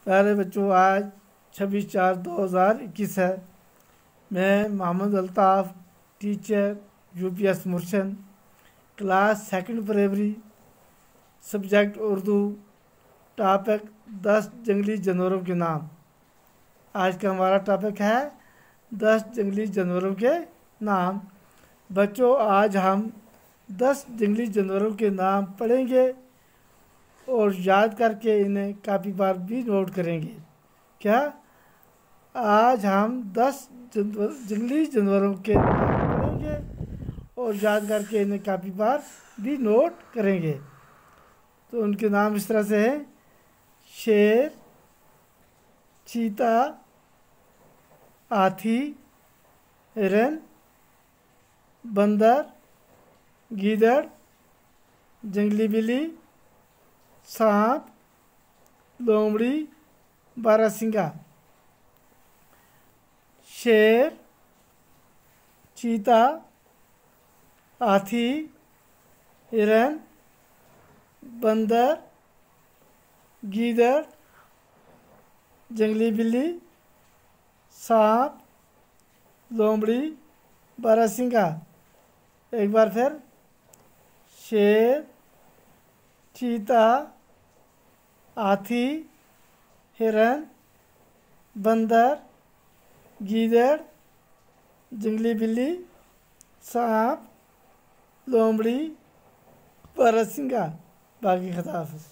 प्यारे बच्चों, आज 26/4/2021 है। मैं मोहम्मद अल्ताफ़, टीचर UPS मुर्शन, class second primary, subject Urdu, topic 10 जंगली जानवरों के नाम। आज का हमारा टॉपिक है 10 जंगली जानवरों के नाम। बच्चों, आज हम 10 जंगली जानवरों के नाम पढ़ेंगे और याद करके इन्हें काफ़ी बार भी नोट करेंगे। क्या आज हम 10 जंगली जानवरों के नाम पढ़ेंगे और याद करके इन्हें काफ़ी बार भी नोट करेंगे। तो उनके नाम इस तरह से हैं: शेर, चीता, हाथी, हिरन, बंदर, गीदड़, जंगली बिल्ली, सांप, लोमड़ी, बारहसिंगा। शेर, चीता, हाथी, हिरन, बंदर, गीदड़, जंगली बिल्ली, सांप, लोमड़ी, बारहसिंगा। एक बार फिर: शेर, चीता, हाथी, हिरन, बंदर, गीदड़, जंगली बिल्ली, सांप, लोमड़ी, बारहसिंगा। बाकी खदा हाफ़िज़।